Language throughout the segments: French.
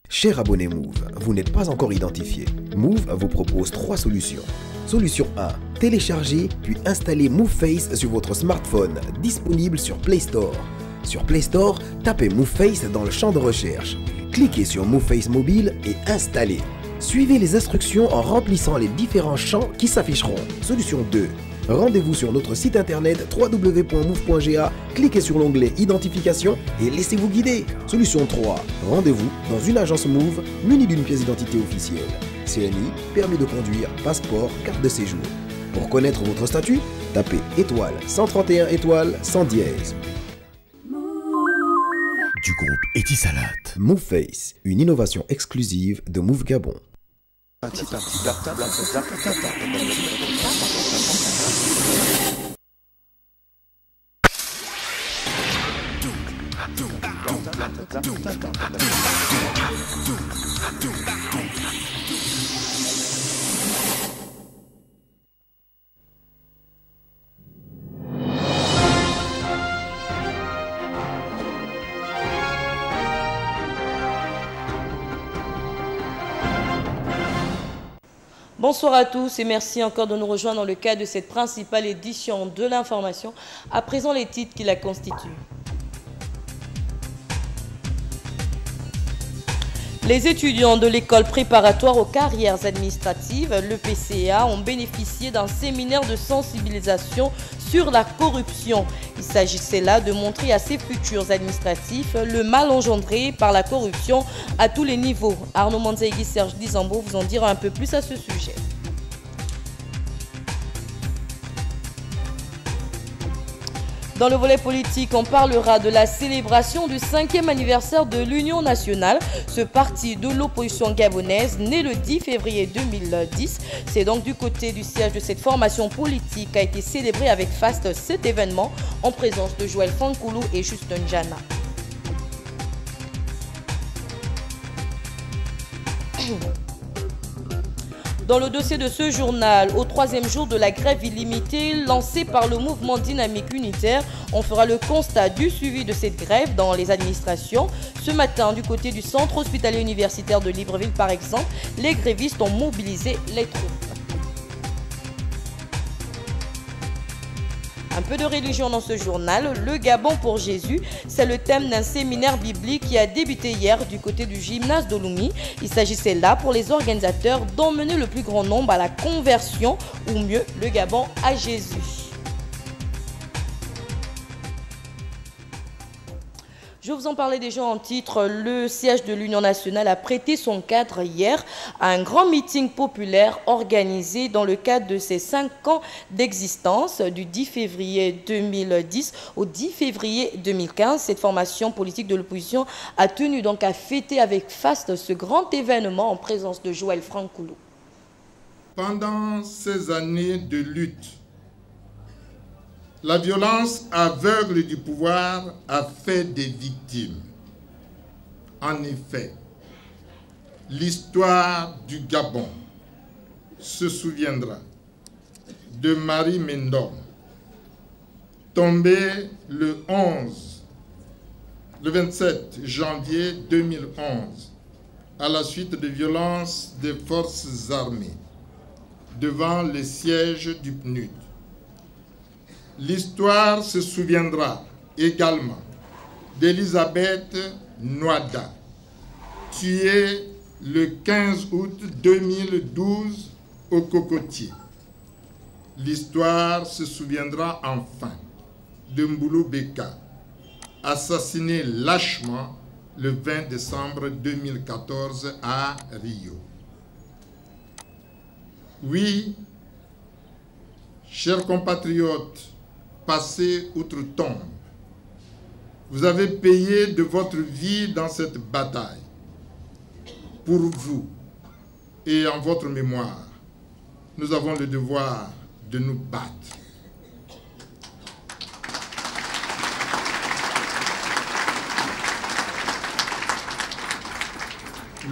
Chers abonnés Move, vous n'êtes pas encore identifié. Move vous propose 3 solutions. Solution 1. Téléchargez puis installez MoveFace sur votre smartphone, disponible sur Play Store. Sur Play Store, tapez MoveFace dans le champ de recherche. Cliquez sur MoveFace mobile et installez. Suivez les instructions en remplissant les différents champs qui s'afficheront. Solution 2. Rendez-vous sur notre site internet www.move.ga, cliquez sur l'onglet Identification et laissez-vous guider. Solution 3. Rendez-vous dans une agence Move munie d'une pièce d'identité officielle. CNI, permis de conduire, passeport, carte de séjour. Pour connaître votre statut, tapez étoile 131 étoile 100 dièse. Du groupe Etisalat. MoveFace, une innovation exclusive de Move Gabon. Bonsoir à tous et merci encore de nous rejoindre dans le cadre de cette principale édition de l'information. À présent, les titres qui la constituent. Les étudiants de l'école préparatoire aux carrières administratives, l'EPCA, ont bénéficié d'un séminaire de sensibilisation sur la corruption. Il s'agissait là de montrer à ces futurs administratifs le mal engendré par la corruption à tous les niveaux. Arnaud Manzaïgui et Serge Dizambo vous en diront un peu plus à ce sujet. Dans le volet politique, on parlera de la célébration du 5e anniversaire de l'Union nationale, ce parti de l'opposition gabonaise né le 10 février 2010. C'est donc du côté du siège de cette formation politique qu'a été célébré avec faste cet événement en présence de Joël Fankoulou et Justin Jana. Dans le dossier de ce journal, au 3e jour de la grève illimitée lancée par le mouvement dynamique unitaire, on fera le constat du suivi de cette grève dans les administrations. Ce matin, du côté du centre hospitalier universitaire de Libreville par exemple, les grévistes ont mobilisé les troupes. Un peu de religion dans ce journal, le Gabon pour Jésus, c'est le thème d'un séminaire biblique qui a débuté hier du côté du gymnase d'Oloumi. Il s'agissait là pour les organisateurs d'emmener le plus grand nombre à la conversion, ou mieux, le Gabon à Jésus. Je vous en parlais déjà en titre, le siège de l'Union nationale a prêté son cadre hier à un grand meeting populaire organisé dans le cadre de ses 5 ans d'existence du 10 février 2010 au 10 février 2015. Cette formation politique de l'opposition a tenu donc à fêter avec faste ce grand événement en présence de Joël Fankoulou. Pendant ces années de lutte, la violence aveugle du pouvoir a fait des victimes. En effet, l'histoire du Gabon se souviendra de Marie Mendom, tombée le 27 janvier 2011 à la suite de violences des forces armées devant le siège du PNUD. L'histoire se souviendra également d'Elisabeth Nwada, tuée le 15 août 2012 au Cocotier. L'histoire se souviendra enfin de Mboulou Beka, assassiné lâchement le 20 décembre 2014 à Rio. Oui, chers compatriotes, passez outre-tombe. Vous avez payé de votre vie dans cette bataille. Pour vous et en votre mémoire, nous avons le devoir de nous battre.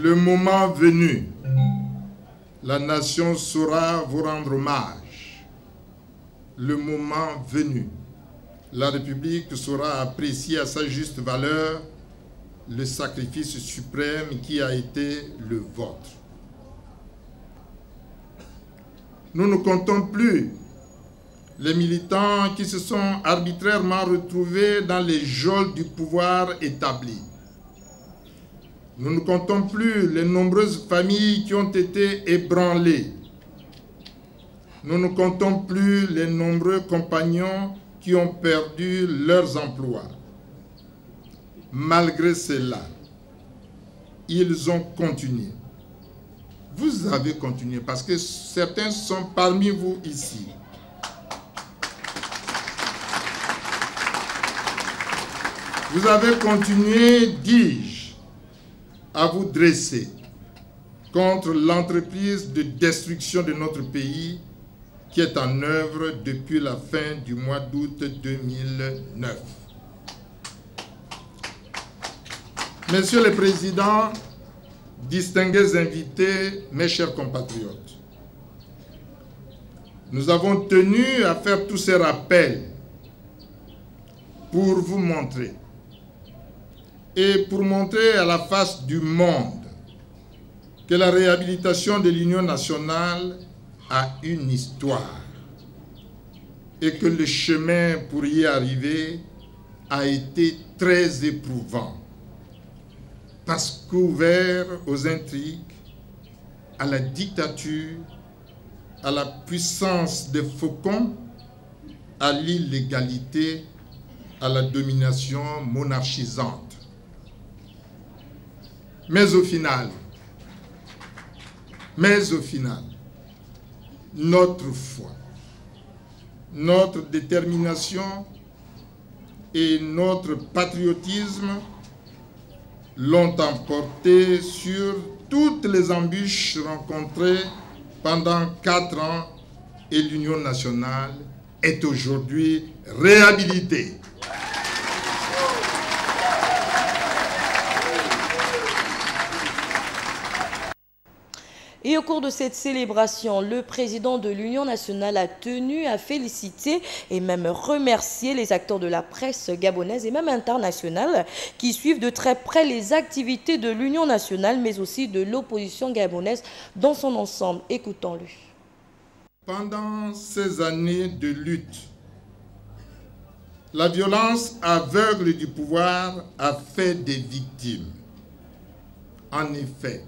Le moment venu, la nation saura vous rendre hommage. Le moment venu, la République saura apprécier à sa juste valeur le sacrifice suprême qui a été le vôtre. Nous ne comptons plus les militants qui se sont arbitrairement retrouvés dans les geôles du pouvoir établi. Nous ne comptons plus les nombreuses familles qui ont été ébranlées. Nous ne comptons plus les nombreux compagnons qui ont perdu leurs emplois. Malgré cela, ils ont continué. Vous avez continué parce que certains sont parmi vous ici. Vous avez continué, dis-je, à vous dresser contre l'entreprise de destruction de notre pays qui est en œuvre depuis la fin du mois d'août 2009. Messieurs les présidents, distingués invités, mes chers compatriotes, nous avons tenu à faire tous ces rappels pour vous montrer et pour montrer à la face du monde que la réhabilitation de l'Union nationale a une histoire et que le chemin pour y arriver a été très éprouvant parce qu'ouvert aux intrigues, à la dictature, à la puissance des faucons, à l'illégalité, à la domination monarchisante. Mais au final, notre foi, notre détermination et notre patriotisme l'ont emporté sur toutes les embûches rencontrées pendant 4 ans et l'Union nationale est aujourd'hui réhabilitée. Et au cours de cette célébration, le président de l'Union nationale a tenu à féliciter et même remercier les acteurs de la presse gabonaise et même internationale qui suivent de très près les activités de l'Union nationale, mais aussi de l'opposition gabonaise dans son ensemble. Écoutons-le. Pendant ces années de lutte, la violence aveugle du pouvoir a fait des victimes. En effet,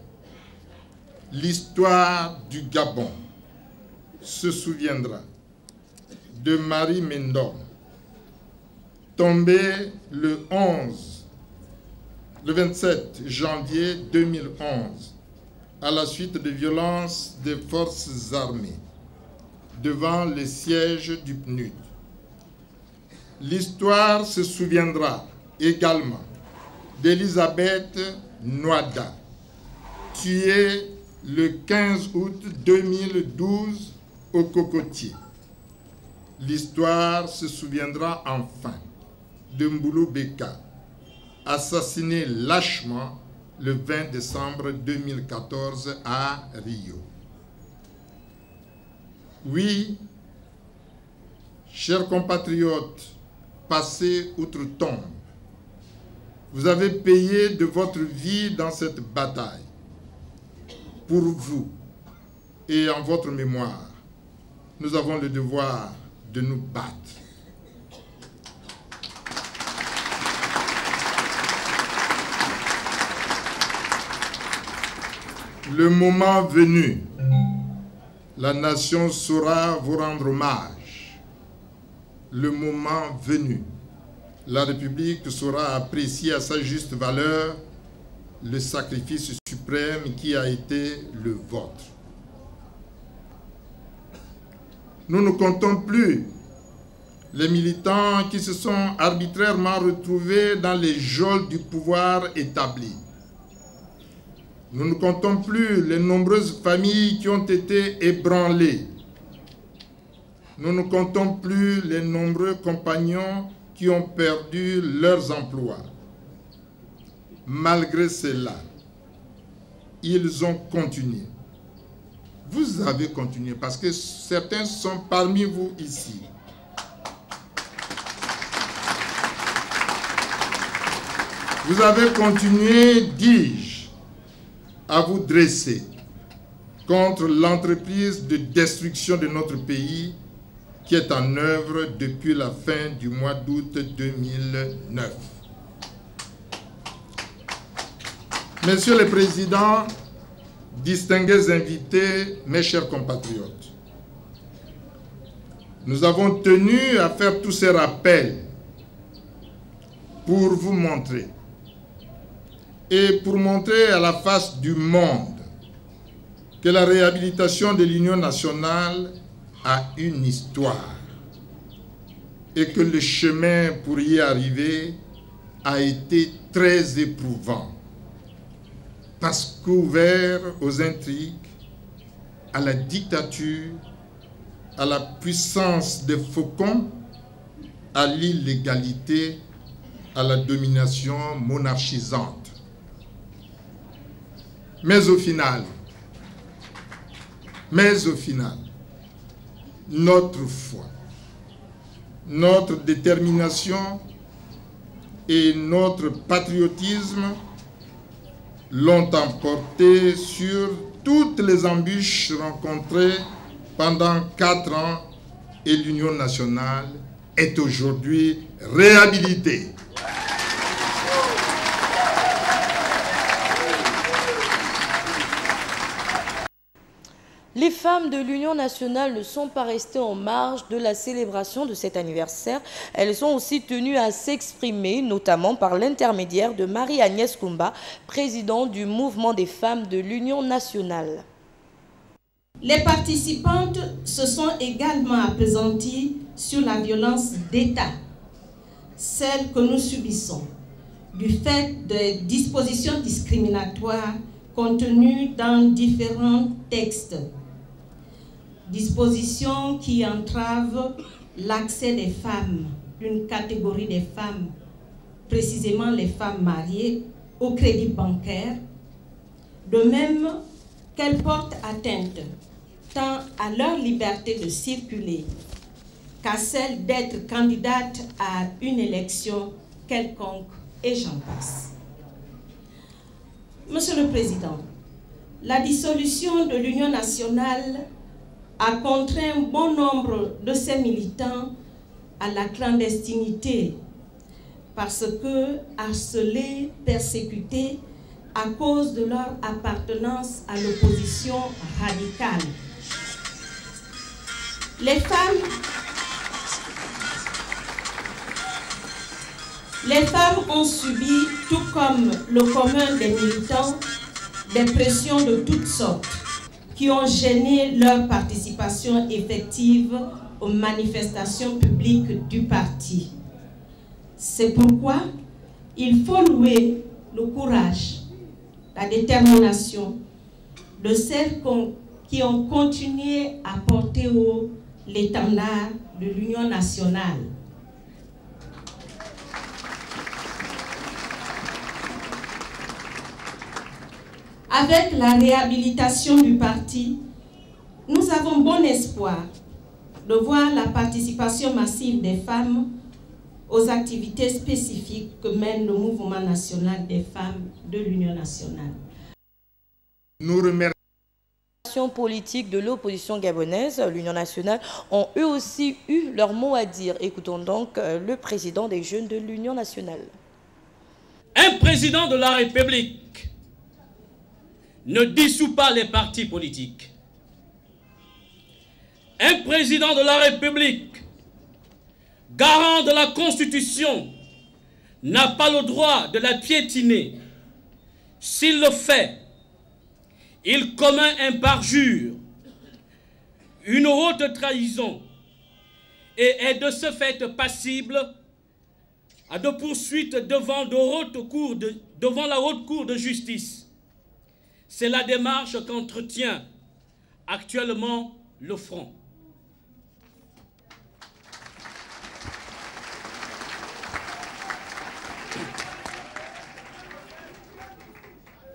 l'histoire du Gabon se souviendra de Marie Mendom, tombée le 27 janvier 2011 à la suite de violences des forces armées devant le siège du PNUD. L'histoire se souviendra également d'Elisabeth Nwada, tuée le 15 août 2012 au Cocotier. L'histoire se souviendra enfin de Mboulou Beka, assassiné lâchement le 20 décembre 2014 à Rio. Oui, chers compatriotes, passés outre-tombe, vous avez payé de votre vie dans cette bataille. Pour vous et en votre mémoire, nous avons le devoir de nous battre. Le moment venu, la nation saura vous rendre hommage. Le moment venu, la République saura apprécier à sa juste valeur le sacrifice suprême qui a été le vôtre. Nous ne comptons plus les militants qui se sont arbitrairement retrouvés dans les geôles du pouvoir établi. Nous ne comptons plus les nombreuses familles qui ont été ébranlées. Nous ne comptons plus les nombreux compagnons qui ont perdu leurs emplois. Malgré cela, ils ont continué. Vous avez continué parce que certains sont parmi vous ici. Vous avez continué, dis-je, à vous dresser contre l'entreprise de destruction de notre pays qui est en œuvre depuis la fin du mois d'août 2009. Monsieur le Président, distingués invités, mes chers compatriotes, nous avons tenu à faire tous ces rappels pour vous montrer et pour montrer à la face du monde que la réhabilitation de l'Union nationale a une histoire et que le chemin pour y arriver a été très éprouvant parce qu'ouvert aux intrigues, à la dictature, à la puissance des faucons, à l'illégalité, à la domination monarchisante. Mais au final, notre foi, notre détermination et notre patriotisme l'ont emporté sur toutes les embûches rencontrées pendant 4 ans et l'Union nationale est aujourd'hui réhabilitée. Les femmes de l'Union nationale ne sont pas restées en marge de la célébration de cet anniversaire. Elles sont aussi tenues à s'exprimer, notamment par l'intermédiaire de Marie-Agnès Kumba, présidente du mouvement des femmes de l'Union nationale. Les participantes se sont également appesanties sur la violence d'État, celle que nous subissons, du fait des dispositions discriminatoires contenues dans différents textes. Dispositions qui entravent l'accès des femmes, d'une catégorie des femmes, précisément les femmes mariées, au crédit bancaire, de même qu'elles portent atteinte tant à leur liberté de circuler qu'à celle d'être candidate à une élection quelconque, et j'en passe. Monsieur le Président, la dissolution de l'Union nationale a contraint bon nombre de ses militants à la clandestinité parce que harcelés, persécutés à cause de leur appartenance à l'opposition radicale. Les femmes ont subi, tout comme le commun des militants, des pressions de toutes sortes qui ont gêné leur participation effective aux manifestations publiques du parti. C'est pourquoi il faut louer le courage, la détermination de celles qui ont continué à porter haut l'étendard de l'Union nationale. Avec la réhabilitation du parti, nous avons bon espoir de voir la participation massive des femmes aux activités spécifiques que mène le mouvement national des femmes de l'Union nationale. Nous remercions politiques de l'opposition gabonaise, l'Union nationale, ont eux aussi eu leur mot à dire. Écoutons donc le président des jeunes de l'Union nationale. Un président de la République ne dissout pas les partis politiques. Un président de la République, garant de la Constitution, n'a pas le droit de la piétiner. S'il le fait, il commet un parjure, une haute trahison, et est de ce fait passible à de poursuites devant la haute cour de justice. C'est la démarche qu'entretient actuellement le Front.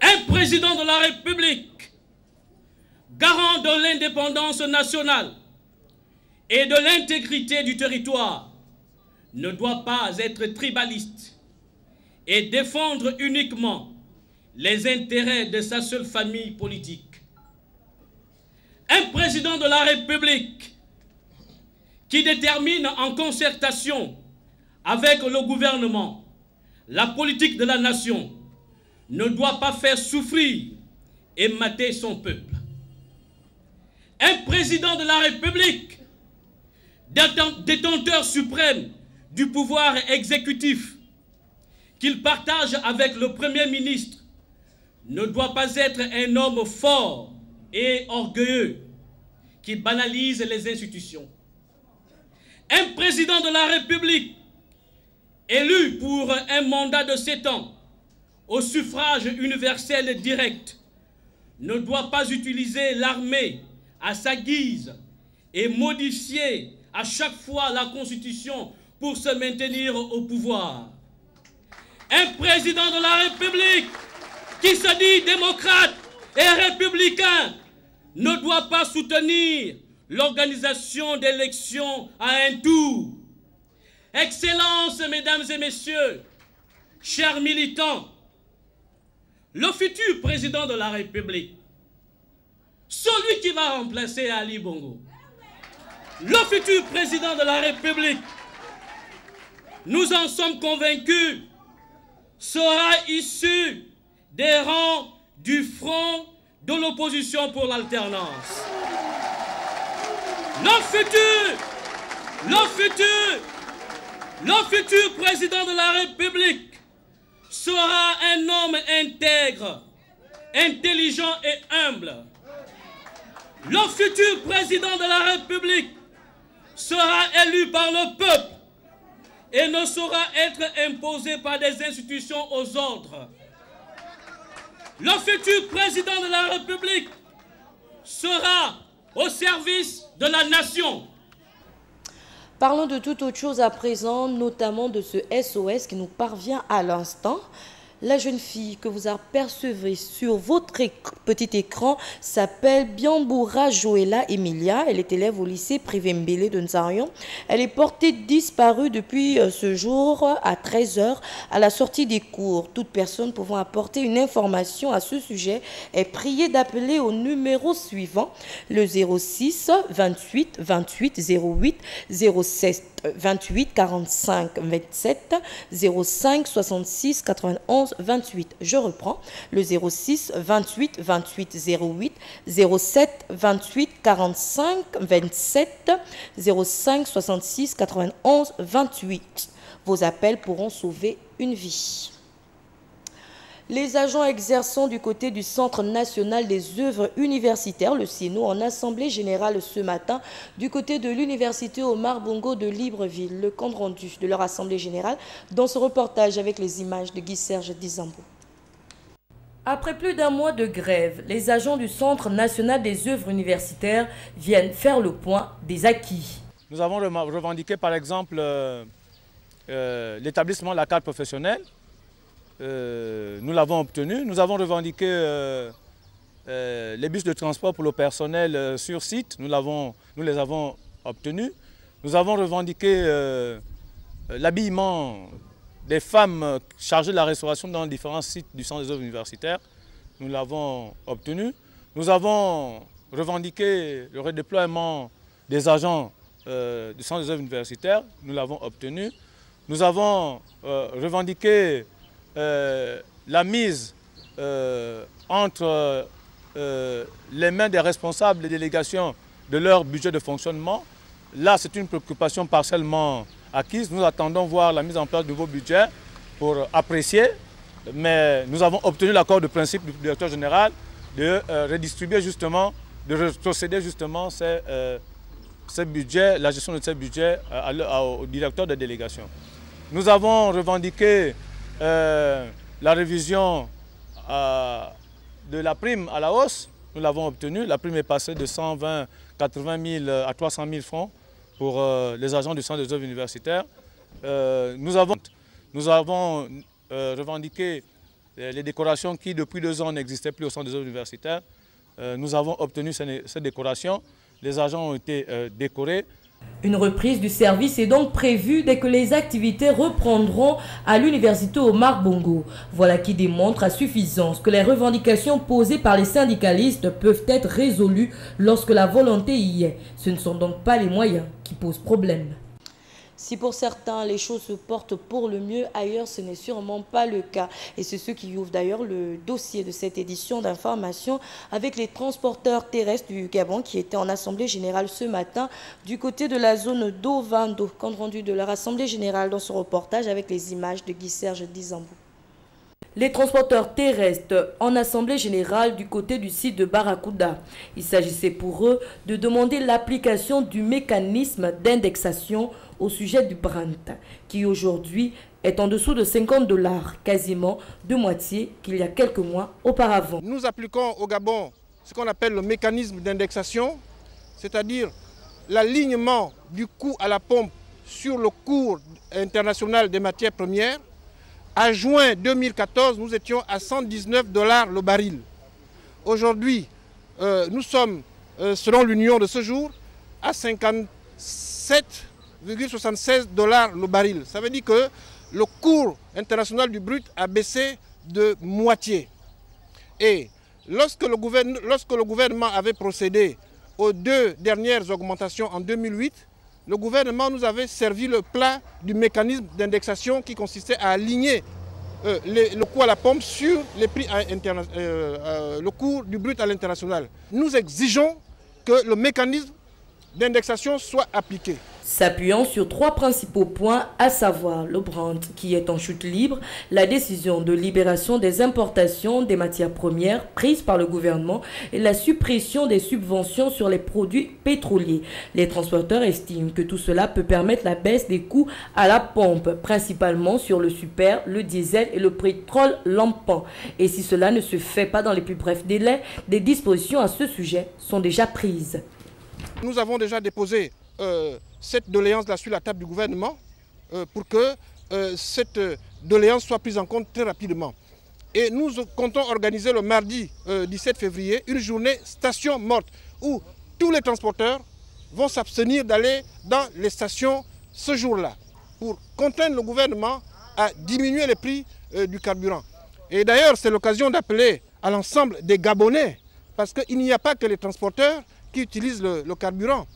Un président de la République, garant de l'indépendance nationale et de l'intégrité du territoire, ne doit pas être tribaliste et défendre uniquement les intérêts de sa seule famille politique. Un président de la République qui détermine en concertation avec le gouvernement la politique de la nation ne doit pas faire souffrir et mater son peuple. Un président de la République, détenteur suprême du pouvoir exécutif, qu'il partage avec le Premier ministre, ne doit pas être un homme fort et orgueilleux qui banalise les institutions. Un président de la République élu pour un mandat de 7 ans au suffrage universel direct ne doit pas utiliser l'armée à sa guise et modifier à chaque fois la Constitution pour se maintenir au pouvoir. Un président de la République qui se dit démocrate et républicain ne doit pas soutenir l'organisation d'élections à un tour. Excellences, mesdames et messieurs, chers militants, le futur président de la République, celui qui va remplacer Ali Bongo, le futur président de la République, nous en sommes convaincus, sera issu des rangs du front de l'opposition pour l'alternance. Le futur président de la République sera un homme intègre, intelligent et humble. Le futur président de la République sera élu par le peuple et ne saura être imposé par des institutions aux ordres. Le futur président de la République sera au service de la nation. Parlons de toute autre chose à présent, notamment de ce SOS qui nous parvient à l'instant. La jeune fille que vous apercevez sur votre petit écran s'appelle Biamboura Joëlla Emilia. Elle est élève au lycée privé Mbélé de Nzarion. Elle est portée disparue depuis ce jour à 13 h à la sortie des cours. Toute personne pouvant apporter une information à ce sujet est priée d'appeler au numéro suivant, le 06 28 28 08 07 28 45 27 05 66 91 28. Je reprends le 06 28 28 08 07 28 45 27 05 66 91 28. Vos appels pourront sauver une vie. Les agents exerçant du côté du Centre national des œuvres universitaires, le CNO, en assemblée générale ce matin, du côté de l'université Omar Bongo de Libreville. Le compte rendu de leur assemblée générale dans ce reportage avec les images de Guy-Serge Dizambo. Après plus d'un mois de grève, les agents du Centre national des œuvres universitaires viennent faire le point des acquis. Nous avons revendiqué par exemple l'établissement de la carte professionnelle. Nous l'avons obtenu. Nous avons revendiqué les bus de transport pour le personnel sur site. Nous les avons obtenus. Nous avons revendiqué l'habillement des femmes chargées de la restauration dans différents sites du Centre des œuvres universitaires. Nous l'avons obtenu. Nous avons revendiqué le redéploiement des agents du Centre des œuvres universitaires. Nous l'avons obtenu. Nous avons revendiqué la mise entre les mains des responsables des délégations de leur budget de fonctionnement. Là, c'est une préoccupation partiellement acquise. Nous attendons voir la mise en place de nouveaux budgets pour apprécier, mais nous avons obtenu l'accord de principe du directeur général de redistribuer justement, de retrocéder justement ces budgets, la gestion de ces budgets au directeur de délégation. Nous avons revendiqué la révision de la prime à la hausse. Nous l'avons obtenue. La prime est passée de 120, 80 000 à 300 000 francs pour les agents du Centre des œuvres universitaires. Nous avons revendiqué les décorations qui, depuis 2 ans, n'existaient plus au Centre des œuvres universitaires. Nous avons obtenu ces décorations. Les agents ont été décorés. Une reprise du service est donc prévue dès que les activités reprendront à l'université Omar Bongo. Voilà qui démontre à suffisance que les revendications posées par les syndicalistes peuvent être résolues lorsque la volonté y est. Ce ne sont donc pas les moyens qui posent problème. Si pour certains, les choses se portent pour le mieux, ailleurs, ce n'est sûrement pas le cas. Et c'est ce qui ouvre d'ailleurs le dossier de cette édition d'information avec les transporteurs terrestres du Gabon qui étaient en assemblée générale ce matin du côté de la zone d'Ovando. Compte rendu de leur assemblée générale dans ce reportage avec les images de Guy-Serge Dizambou. Les transporteurs terrestres en assemblée générale du côté du site de Barracuda. Il s'agissait pour eux de demander l'application du mécanisme d'indexation au sujet du Brent, qui aujourd'hui est en dessous de $50, quasiment de moitié qu'il y a quelques mois auparavant. Nous appliquons au Gabon ce qu'on appelle le mécanisme d'indexation, c'est-à-dire l'alignement du coût à la pompe sur le cours international des matières premières. À juin 2014, nous étions à $119 le baril. Aujourd'hui, nous sommes, selon l'Union de ce jour, à 57,76 $ le baril. Ça veut dire que le cours international du brut a baissé de moitié. Et lorsque le gouvernement avait procédé aux 2 dernières augmentations en 2008, le gouvernement nous avait servi le plat du mécanisme d'indexation qui consistait à aligner le coût à la pompe sur les prix le cours du brut à l'international. Nous exigeons que le mécanisme d'indexation soit appliqué. S'appuyant sur 3 principaux points, à savoir le Brent qui est en chute libre, la décision de libération des importations des matières premières prises par le gouvernement et la suppression des subventions sur les produits pétroliers. Les transporteurs estiment que tout cela peut permettre la baisse des coûts à la pompe, principalement sur le super, le diesel et le pétrole lampant. Et si cela ne se fait pas dans les plus brefs délais, des dispositions à ce sujet sont déjà prises. Nous avons déjà déposé cette doléance là sur la table du gouvernement pour que cette doléance soit prise en compte très rapidement. Et nous comptons organiser le mardi 17 février une journée station morte où tous les transporteurs vont s'abstenir d'aller dans les stations ce jour-là pour contraindre le gouvernement à diminuer les prix du carburant. Et d'ailleurs, c'est l'occasion d'appeler à l'ensemble des Gabonais parce qu'il n'y a pas que les transporteurs qui utilisent le carburant.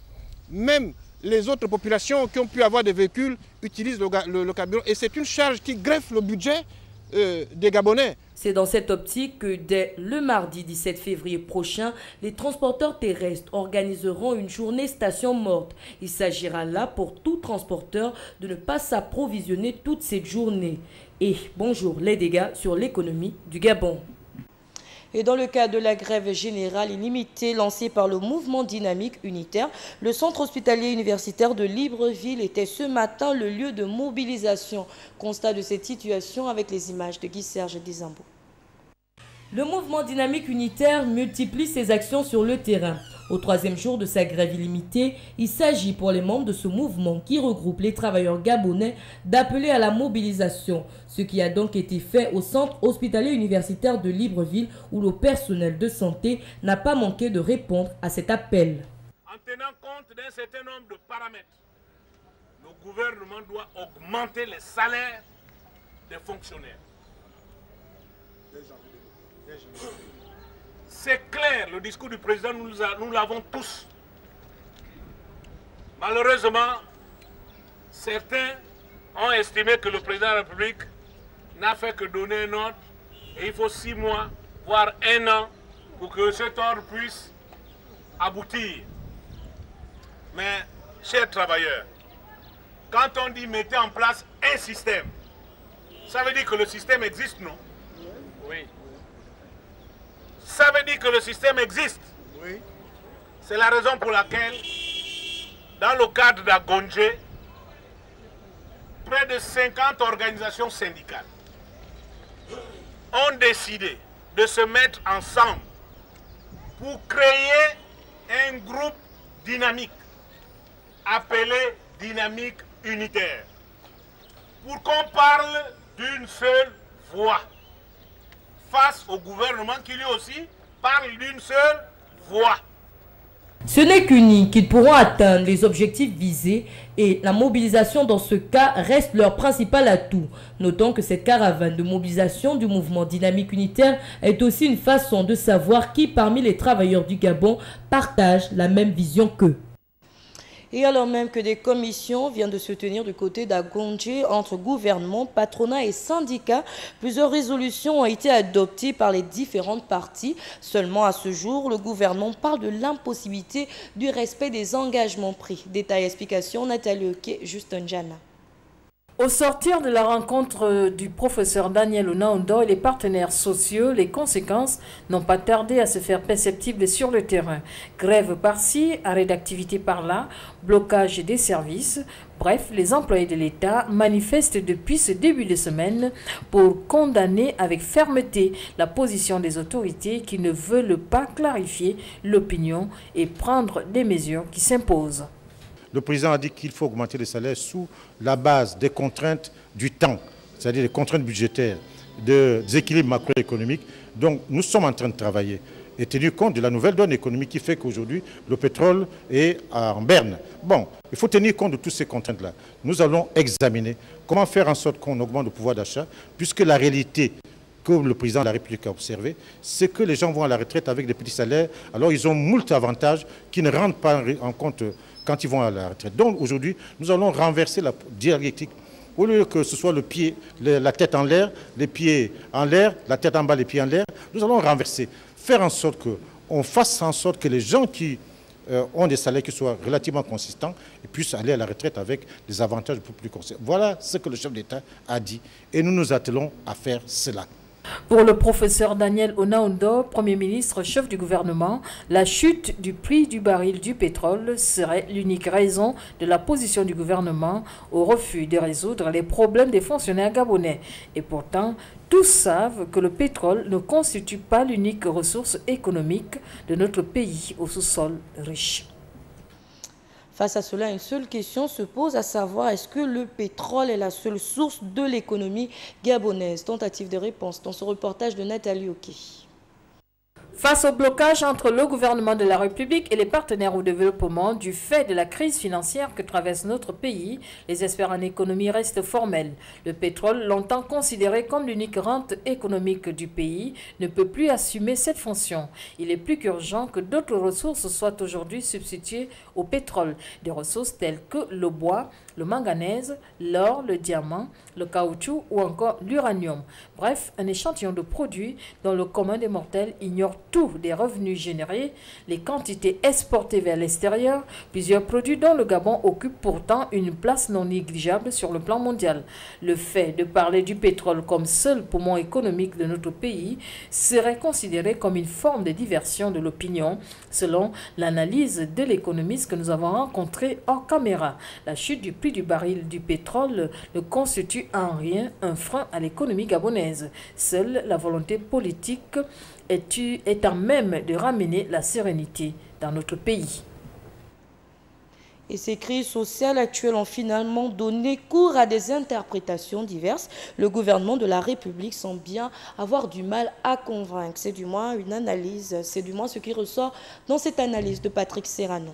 Même les autres populations qui ont pu avoir des véhicules utilisent le carburant. Et c'est une charge qui greffe le budget des Gabonais. C'est dans cette optique que dès le mardi 17 février prochain, les transporteurs terrestres organiseront une journée station morte. Il s'agira là pour tout transporteur de ne pas s'approvisionner toute cette journée. Et bonjour les dégâts sur l'économie du Gabon. Et dans le cas de la grève générale illimitée lancée par le mouvement dynamique unitaire, le centre hospitalier universitaire de Libreville était ce matin le lieu de mobilisation. Constat de cette situation avec les images de Guy-Serge Dizambou. Le mouvement dynamique unitaire multiplie ses actions sur le terrain. Au 3e jour de sa grève illimitée, il s'agit pour les membres de ce mouvement qui regroupe les travailleurs gabonais d'appeler à la mobilisation, ce qui a donc été fait au centre hospitalier universitaire de Libreville où le personnel de santé n'a pas manqué de répondre à cet appel. En tenant compte d'un certain nombre de paramètres, le gouvernement doit augmenter les salaires des fonctionnaires. C'est clair, le discours du président, nous l'avons tous. Malheureusement, certains ont estimé que le président de la République n'a fait que donner un ordre et il faut 6 mois, voire 1 an pour que cet ordre puisse aboutir. Mais, chers travailleurs, quand on dit mettez en place un système, ça veut dire que le système existe, non? Oui. Ça veut dire que le système existe. Oui. C'est la raison pour laquelle, dans le cadre d'Agongé, près de 50 organisations syndicales ont décidé de se mettre ensemble pour créer un groupe dynamique appelé Dynamique Unitaire, pour qu'on parle d'une seule voix face au gouvernement qui lui aussi parle d'une seule voix. Ce n'est qu'unis qu'ils pourront atteindre les objectifs visés et la mobilisation dans ce cas reste leur principal atout. Notons que cette caravane de mobilisation du mouvement dynamique unitaire est aussi une façon de savoir qui parmi les travailleurs du Gabon partage la même vision qu'eux. Et alors même que des commissions viennent de se tenir du côté d'Agondje entre gouvernement, patronat et syndicats, plusieurs résolutions ont été adoptées par les différentes parties. Seulement à ce jour, le gouvernement parle de l'impossibilité du respect des engagements pris. Détail explication, Nathalie Oké, Justin Jana. Au sortir de la rencontre du professeur Daniel Onaondo et les partenaires sociaux, les conséquences n'ont pas tardé à se faire perceptibles sur le terrain. Grève par-ci, arrêt d'activité par-là, blocage des services. Bref, les employés de l'État manifestent depuis ce début de semaine pour condamner avec fermeté la position des autorités qui ne veulent pas clarifier l'opinion et prendre des mesures qui s'imposent. Le président a dit qu'il faut augmenter les salaires sous la base des contraintes du temps, c'est-à-dire des contraintes budgétaires, des équilibres macroéconomiques. Donc nous sommes en train de travailler et tenu compte de la nouvelle donne économique qui fait qu'aujourd'hui le pétrole est en berne. Bon, il faut tenir compte de toutes ces contraintes-là. Nous allons examiner comment faire en sorte qu'on augmente le pouvoir d'achat, puisque la réalité que le président de la République a observé, c'est que les gens vont à la retraite avec des petits salaires, alors ils ont moult avantages qui ne rentrent pas en compte quand ils vont à la retraite. Donc aujourd'hui, nous allons renverser la dialectique. Au lieu que ce soit le pied, la tête en l'air, les pieds en l'air, la tête en bas, les pieds en l'air, nous allons renverser. Faire en sorte qu'on fasse en sorte que les gens qui ont des salaires qui soient relativement consistants et puissent aller à la retraite avec des avantages plus consistants. Voilà ce que le chef d'État a dit. Et nous nous attelons à faire cela. Pour le professeur Daniel Onaondo, Premier ministre, chef du gouvernement, la chute du prix du baril du pétrole serait l'unique raison de la position du gouvernement au refus de résoudre les problèmes des fonctionnaires gabonais. Et pourtant, tous savent que le pétrole ne constitue pas l'unique ressource économique de notre pays au sous-sol riche. Face à cela, une seule question se pose, à savoir est-ce que le pétrole est la seule source de l'économie gabonaise? Tentative de réponse dans ce reportage de Nathalie Oké. Face au blocage entre le gouvernement de la République et les partenaires au développement du fait de la crise financière que traverse notre pays, les experts en économie restent formels. Le pétrole, longtemps considéré comme l'unique rente économique du pays, ne peut plus assumer cette fonction. Il est plus qu'urgent que d'autres ressources soient aujourd'hui substituées au pétrole. Des ressources telles que le bois, le manganèse, l'or, le diamant, le caoutchouc ou encore l'uranium. Bref, un échantillon de produits dont le commun des mortels ignore tout des revenus générés, les quantités exportées vers l'extérieur, plusieurs produits dont le Gabon occupe pourtant une place non négligeable sur le plan mondial. Le fait de parler du pétrole comme seul poumon économique de notre pays serait considéré comme une forme de diversion de l'opinion, selon l'analyse de l'économiste que nous avons rencontré hors caméra. La chute du prix du baril du pétrole ne constitue en rien un frein à l'économie gabonaise. Seule la volonté politique est à même de ramener la sérénité dans notre pays. Et ces crises sociales actuelles ont finalement donné cours à des interprétations diverses. Le gouvernement de la République semble bien avoir du mal à convaincre. C'est du moins une analyse, c'est du moins ce qui ressort dans cette analyse de Patrick Serrano.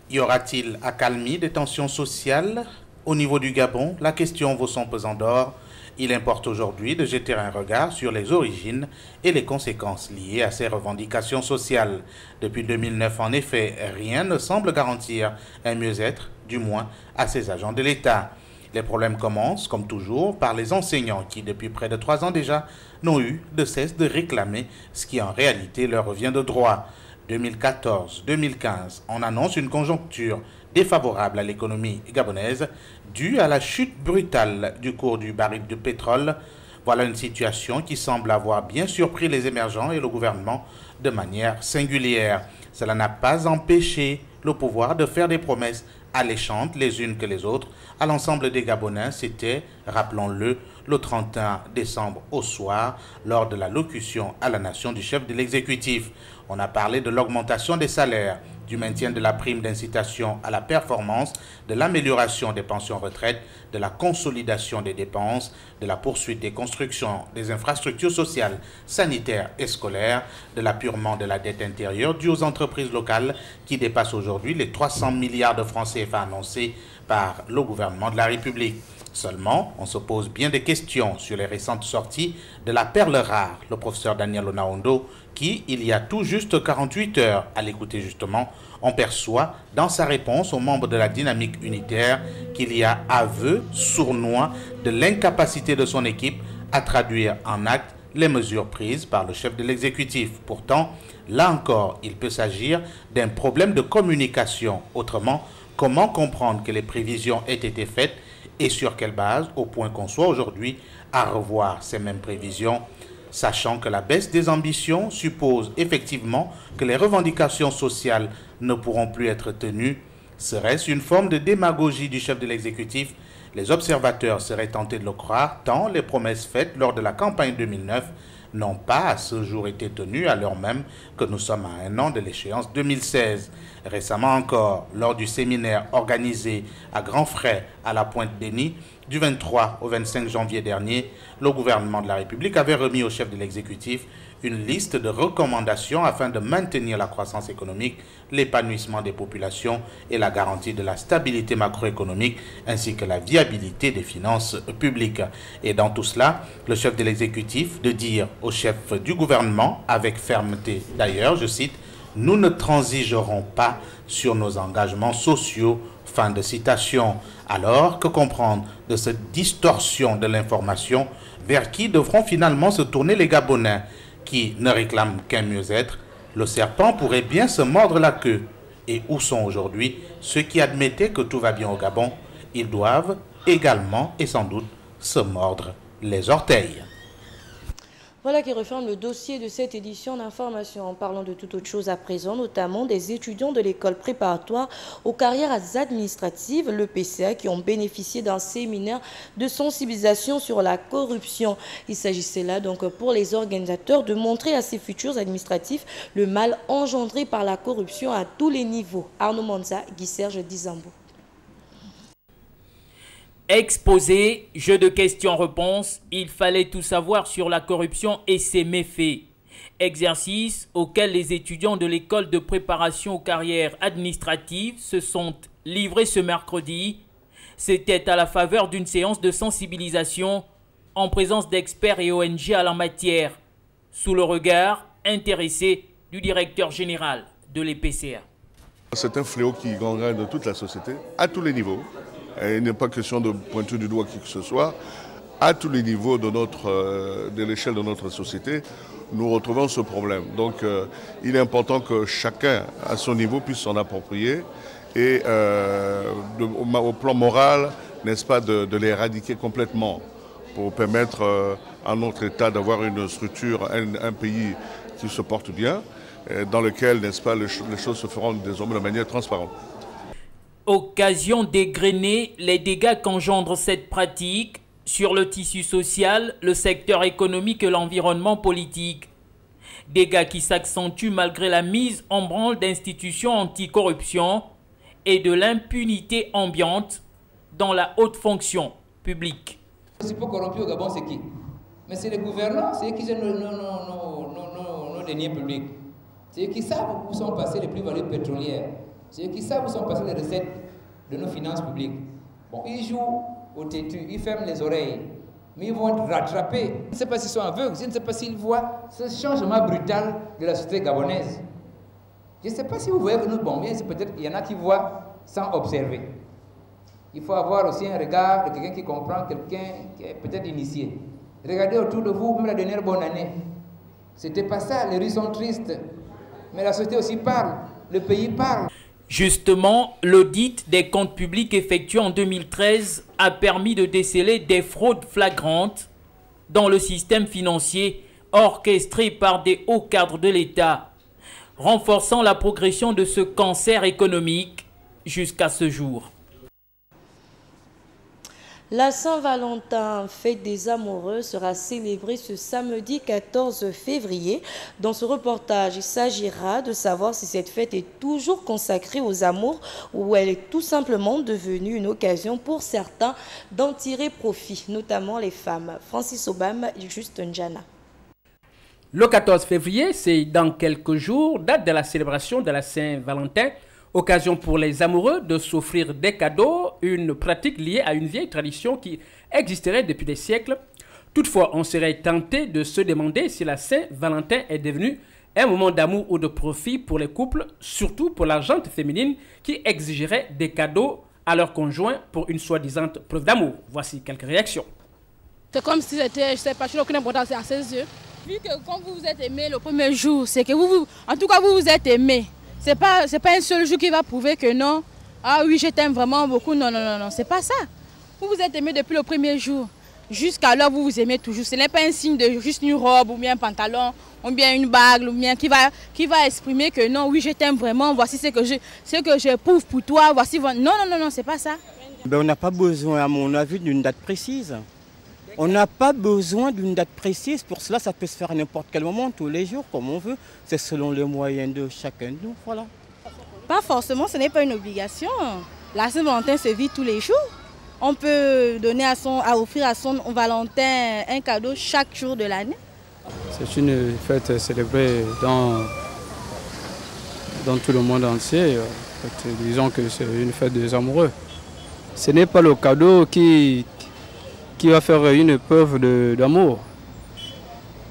Y aura-t-il accalmie des tensions sociales au niveau du Gabon? La question vaut son pesant d'or. Il importe aujourd'hui de jeter un regard sur les origines et les conséquences liées à ces revendications sociales. Depuis 2009, en effet, rien ne semble garantir un mieux-être, du moins à ces agents de l'État. Les problèmes commencent, comme toujours, par les enseignants qui, depuis près de 3 ans déjà, n'ont eu de cesse de réclamer ce qui en réalité leur revient de droit. 2014-2015, on annonce une conjoncture défavorable à l'économie gabonaise due à la chute brutale du cours du baril de pétrole. Voilà une situation qui semble avoir bien surpris les émergents et le gouvernement de manière singulière. Cela n'a pas empêché le pouvoir de faire des promesses alléchantes les unes que les autres à l'ensemble des Gabonais. C'était, rappelons-le, le 31 décembre au soir, lors de la locution à la nation du chef de l'exécutif. On a parlé de l'augmentation des salaires, du maintien de la prime d'incitation à la performance, de l'amélioration des pensions retraites, de la consolidation des dépenses, de la poursuite des constructions des infrastructures sociales, sanitaires et scolaires, de l'apurement de la dette intérieure due aux entreprises locales qui dépassent aujourd'hui les 300 milliards de francs CFA annoncés par le gouvernement de la République. Seulement, on se pose bien des questions sur les récentes sorties de la perle rare, le professeur Daniel Onaondo, qui, il y a tout juste 48 heures, à l'écouter justement, on perçoit dans sa réponse aux membres de la dynamique unitaire qu'il y a aveu sournois de l'incapacité de son équipe à traduire en actes les mesures prises par le chef de l'exécutif. Pourtant, là encore, il peut s'agir d'un problème de communication. Autrement, comment comprendre que les prévisions aient été faites et sur quelle base, au point qu'on soit aujourd'hui à revoir ces mêmes prévisions, sachant que la baisse des ambitions suppose effectivement que les revendications sociales ne pourront plus être tenues. Serait-ce une forme de démagogie du chef de l'exécutif? Les observateurs seraient tentés de le croire, tant les promesses faites lors de la campagne 2009 n'ont pas à ce jour été tenues, alors même que nous sommes à un an de l'échéance 2016. Récemment encore, lors du séminaire organisé à grands frais à la Pointe-Déni, du 23 au 25 janvier dernier, le gouvernement de la République avait remis au chef de l'exécutif une liste de recommandations afin de maintenir la croissance économique, l'épanouissement des populations et la garantie de la stabilité macroéconomique ainsi que la viabilité des finances publiques. Et dans tout cela, le chef de l'exécutif de dire au chef du gouvernement avec fermeté, d'ailleurs, je cite, « Nous ne transigerons pas sur nos engagements sociaux ». Fin de citation. Alors, que comprendre de cette distorsion de l'information vers qui devront finalement se tourner les Gabonais qui ne réclament qu'un mieux-être? Le serpent pourrait bien se mordre la queue. Et où sont aujourd'hui ceux qui admettaient que tout va bien au Gabon? Ils doivent également et sans doute se mordre les orteils. Voilà qui referme le dossier de cette édition d'information. En parlant de toute autre chose à présent, notamment des étudiants de l'école préparatoire aux carrières administratives, le PCA, qui ont bénéficié d'un séminaire de sensibilisation sur la corruption. Il s'agissait là donc pour les organisateurs de montrer à ces futurs administratifs le mal engendré par la corruption à tous les niveaux. Arnaud Manza, Guy Serge Dizambo. Exposé, jeu de questions-réponses, il fallait tout savoir sur la corruption et ses méfaits. Exercice auquel les étudiants de l'école de préparation aux carrières administratives se sont livrés ce mercredi. C'était à la faveur d'une séance de sensibilisation en présence d'experts et ONG à la matière, sous le regard intéressé du directeur général de l'EPCA. C'est un fléau qui gangrène de toute la société, à tous les niveaux. Et il n'est pas question de pointer du doigt qui que ce soit. À tous les niveaux de l'échelle de notre société, nous retrouvons ce problème. Donc il est important que chacun, à son niveau, puisse s'en approprier et au plan moral, n'est-ce pas, de l'éradiquer complètement pour permettre à notre État d'avoir une structure, un pays qui se porte bien, dans lequel, n'est-ce pas, les choses se feront désormais de manière transparente. Occasion d'égrener les dégâts qu'engendre cette pratique sur le tissu social, le secteur économique et l'environnement politique. Dégâts qui s'accentuent malgré la mise en branle d'institutions anticorruption et de l'impunité ambiante dans la haute fonction publique. Les principaux corrompus au Gabon, c'est qui? Mais c'est les gouvernants, c'est eux qui gèrent nos deniers publics. C'est eux qui savent où sont passées les plus-values pétrolières. C'est eux qui savent où sont passées les recettes de nos finances publiques. Bon, ils jouent au têtu, ils ferment les oreilles, mais ils vont être rattrapés. Je ne sais pas s'ils sont aveugles, je ne sais pas s'ils voient ce changement brutal de la société gabonaise. Je ne sais pas si vous voyez que nous, bon, bien, c'est peut-être qu'il y en a qui voient sans observer. Il faut avoir aussi un regard de quelqu'un qui comprend, quelqu'un qui est peut-être initié. Regardez autour de vous, même la dernière bonne année. C'était pas ça, les rues sont tristes. Mais la société aussi parle, le pays parle. Justement, l'audit des comptes publics effectué en 2013 a permis de déceler des fraudes flagrantes dans le système financier orchestré par des hauts cadres de l'État, renforçant la progression de ce cancer économique jusqu'à ce jour. La Saint-Valentin, fête des amoureux, sera célébrée ce samedi 14 février. Dans ce reportage, il s'agira de savoir si cette fête est toujours consacrée aux amours ou elle est tout simplement devenue une occasion pour certains d'en tirer profit, notamment les femmes. Francis Obam, Juste Njana. Le 14 février, c'est dans quelques jours, date de la célébration de la Saint-Valentin. Occasion pour les amoureux de s'offrir des cadeaux, une pratique liée à une vieille tradition qui existerait depuis des siècles. Toutefois, on serait tenté de se demander si la Saint-Valentin est devenue un moment d'amour ou de profit pour les couples, surtout pour la gente féminine qui exigerait des cadeaux à leur conjoint pour une soi-disant preuve d'amour. Voici quelques réactions. C'est comme si c'était, je sais pas, je n'ai aucune importance à ses yeux. Vu que quand vous vous êtes aimé le premier jour, c'est que vous vous êtes aimé. C'est pas un seul jour qui va prouver que non, ah oui, je t'aime vraiment beaucoup. Non, c'est pas ça. Vous vous êtes aimé depuis le premier jour. Jusqu'alors, vous vous aimez toujours. Ce n'est pas un signe de juste une robe ou bien un pantalon ou bien une bague ou bien qui va exprimer que non, oui, je t'aime vraiment. Voici ce que j'éprouve pour toi. Voici. Non, c'est pas ça. Ben, on n'a pas besoin, à mon avis, d'une date précise. On n'a pas besoin d'une date précise. Pour cela, ça peut se faire à n'importe quel moment, tous les jours, comme on veut. C'est selon les moyens de chacun de nous, voilà. Pas forcément, ce n'est pas une obligation. La Saint-Valentin se vit tous les jours. On peut donner à offrir à son Valentin un cadeau chaque jour de l'année. C'est une fête célébrée dans tout le monde entier. Disons que c'est une fête des amoureux. Ce n'est pas le cadeau qui va faire une preuve d'amour.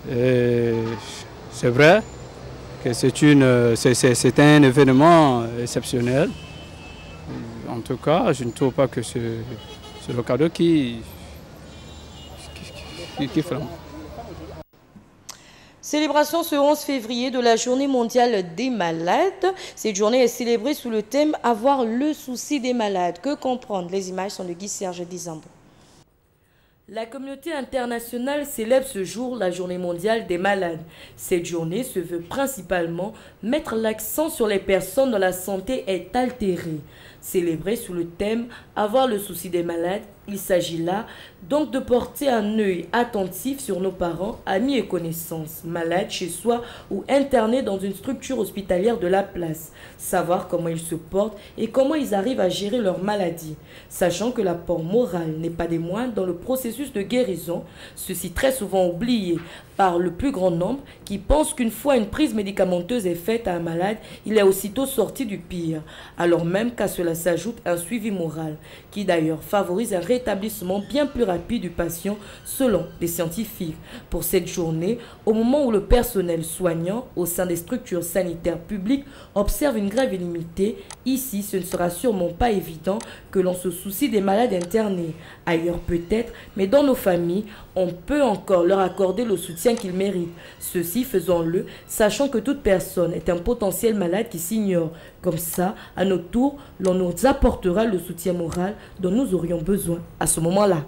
C'est vrai que c'est un événement exceptionnel. En tout cas, je ne trouve pas que c'est le cadeau qui flambe. Célébration ce 11 février de la Journée mondiale des malades. Cette journée est célébrée sous le thème « Avoir le souci des malades ». Que comprendre? Les images sont de Guy Serge Dizambo. La communauté internationale célèbre ce jour la Journée mondiale des malades. Cette journée se veut principalement mettre l'accent sur les personnes dont la santé est altérée. Célébrée sous le thème « Avoir le souci des malades », il s'agit là donc de porter un œil attentif sur nos parents, amis et connaissances, malades chez soi ou internés dans une structure hospitalière de la place. Savoir comment ils se portent et comment ils arrivent à gérer leur maladie. Sachant que l'apport moral n'est pas des moindres dans le processus de guérison, ceci très souvent oublié par le plus grand nombre qui pense qu'une fois une prise médicamenteuse est faite à un malade, il est aussitôt sorti du pire. Alors même qu'à cela s'ajoute un suivi moral qui d'ailleurs favorise un rétablissement bien plus rapide du patient selon les scientifiques. Pour cette journée, au moment où le personnel soignant au sein des structures sanitaires publiques observe une grève illimitée, ici ce ne sera sûrement pas évident que l'on se soucie des malades internés. Ailleurs peut-être, mais dans nos familles, on peut encore leur accorder le soutien qu'ils méritent. Ceci faisons-le, sachant que toute personne est un potentiel malade qui s'ignore. Comme ça, à notre tour, l'on nous apportera le soutien moral dont nous aurions besoin à ce moment-là.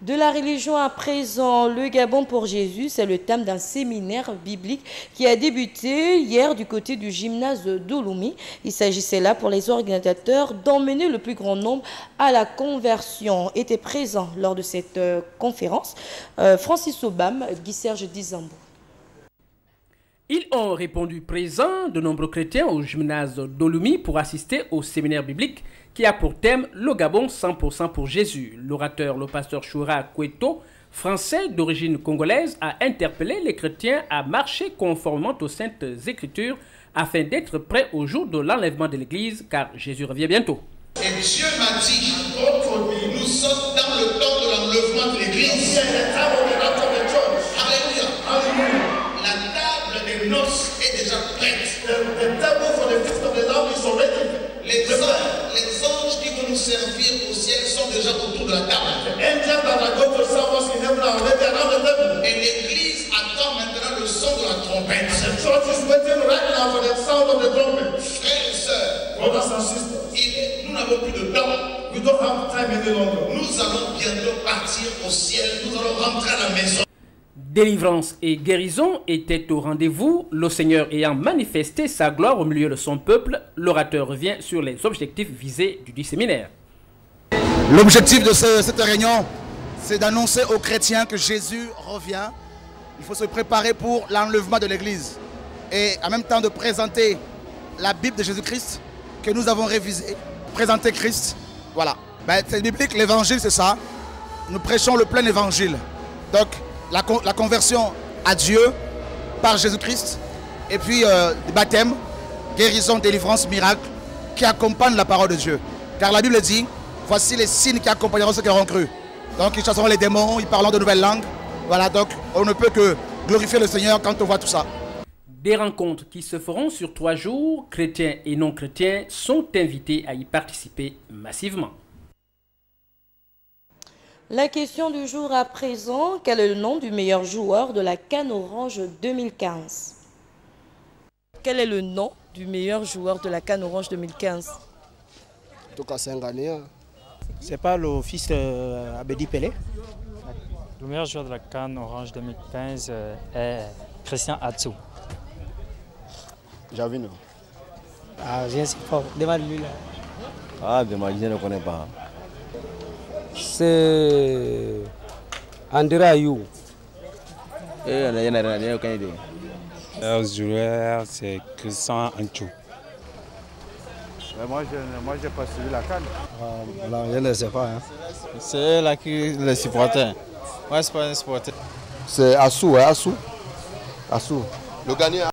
De la religion à présent, le Gabon pour Jésus, c'est le thème d'un séminaire biblique qui a débuté hier du côté du gymnase d'Ouloumi. Il s'agissait là pour les organisateurs d'emmener le plus grand nombre à la conversion. Était présent lors de cette conférence Francis Obam, Guy Serge Dizambo. Ils ont répondu présents de nombreux chrétiens au gymnase d'Ouloumi pour assister au séminaire biblique qui a pour thème le Gabon 100% pour Jésus. L'orateur, le pasteur Choura Koueto, français d'origine congolaise, a interpellé les chrétiens à marcher conformément aux Saintes Écritures afin d'être prêts au jour de l'enlèvement de l'Église, car Jésus revient bientôt. Et Dieu m'a dit, nous sommes dans le temps de l'enlèvement de l'Église. Alléluia. La table des noces est déjà prête. Les anges qui vont nous servir au ciel sont déjà autour de la table. Et l'Église attend maintenant le son de la trompette. Frères et sœurs, nous n'avons plus de temps. Nous allons bientôt partir au ciel. Nous allons rentrer à la maison. Délivrance et guérison étaient au rendez-vous. Le Seigneur ayant manifesté sa gloire au milieu de son peuple, l'orateur revient sur les objectifs visés du séminaire. L'objectif de cette réunion, c'est d'annoncer aux chrétiens que Jésus revient. Il faut se préparer pour l'enlèvement de l'Église. Et en même temps de présenter la Bible de Jésus-Christ que nous avons révisée. Présenter Christ. Voilà. C'est biblique, l'évangile c'est ça. Nous prêchons le plein évangile. Donc la conversion à Dieu par Jésus-Christ. Et puis le baptême, guérison, délivrance, miracle qui accompagnent la parole de Dieu. Car la Bible dit, voici les signes qui accompagneront ceux qui auront cru. Donc ils chasseront les démons, ils parleront de nouvelles langues. Voilà, donc on ne peut que glorifier le Seigneur quand on voit tout ça. Des rencontres qui se feront sur 3 jours, chrétiens et non chrétiens sont invités à y participer massivement. La question du jour à présent, quel est le nom du meilleur joueur de la CAN Orange 2015? Quel est le nom du meilleur joueur de la CAN Orange 2015? En tout cas, c'est un Ghanéen. C'est pas le fils Abedi Pelé? Le meilleur joueur de la CAN Orange 2015 est Christian Atsu. Javino. Ah, je ne sais pas. Demande-lui là. Ah, demande, je ne connais pas. C'est André Ayou. Il n'y a aucune idée. Le meilleur joueur, c'est Christian Atsu. Moi, je n'ai pas suivi la CAN. Je ne sais pas. Hein. C'est là qui les supporters. Moi, ce n'est pas un supporter. C'est Assou, hein, Assou. Assou. Le gagnant.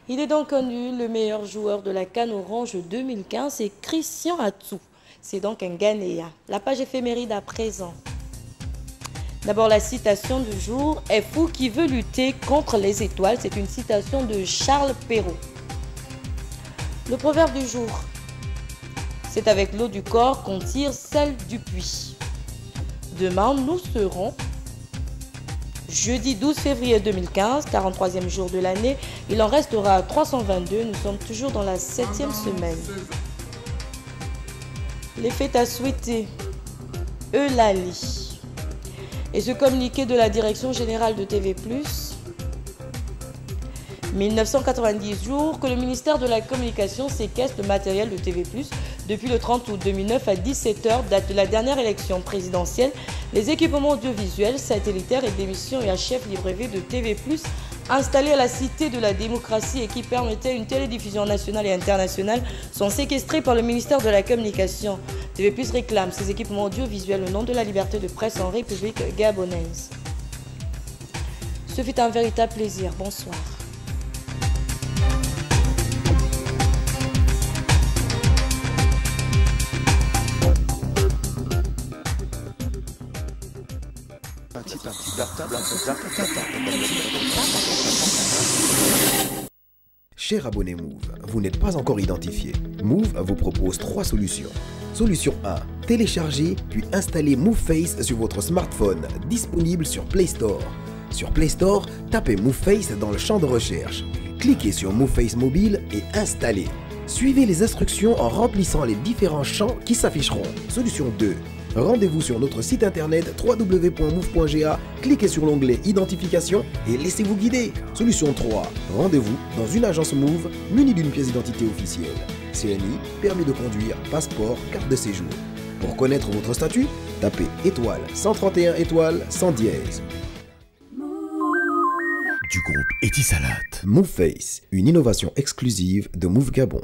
Il est donc connu, le meilleur joueur de la CAN Orange 2015, c'est Christian Atsu. C'est donc un Ghanéen. La page éphéméride à présent. D'abord, la citation du jour est fou qui veut lutter contre les étoiles. C'est une citation de Charles Perrault. Le proverbe du jour. C'est avec l'eau du corps qu'on tire celle du puits. Demain, nous serons jeudi 12 février 2015, 43e jour de l'année. Il en restera 322. Nous sommes toujours dans la 7e semaine. Les fêtes à souhaiter. Eulalie. Et ce communiqué de la Direction Générale de TV+, 1990 jours que le ministère de la Communication séquestre le matériel de TV+. Depuis le 30 août 2009 à 17h, date de la dernière élection présidentielle, les équipements audiovisuels, satellitaires et d'émissions et HF librevés de TV+, installés à la Cité de la démocratie et qui permettaient une télédiffusion nationale et internationale, sont séquestrés par le ministère de la Communication. TV+ réclame ces équipements audiovisuels au nom de la liberté de presse en République gabonaise. Ce fut un véritable plaisir. Bonsoir. Chers abonnés Move, vous n'êtes pas encore identifié. Move vous propose 3 solutions. Solution 1, téléchargez puis installez MoveFace sur votre smartphone, disponible sur Play Store. Sur Play Store, tapez MoveFace dans le champ de recherche. Cliquez sur MoveFace mobile et installez. Suivez les instructions en remplissant les différents champs qui s'afficheront. Solution 2. Rendez-vous sur notre site internet www.move.ga, cliquez sur l'onglet Identification et laissez-vous guider. Solution 3. Rendez-vous dans une agence Move munie d'une pièce d'identité officielle. CNI, permis de conduire, passeport, carte de séjour. Pour connaître votre statut, tapez étoile 131 étoile 100 dièse. Du groupe Etisalat. MoveFace, une innovation exclusive de Move Gabon.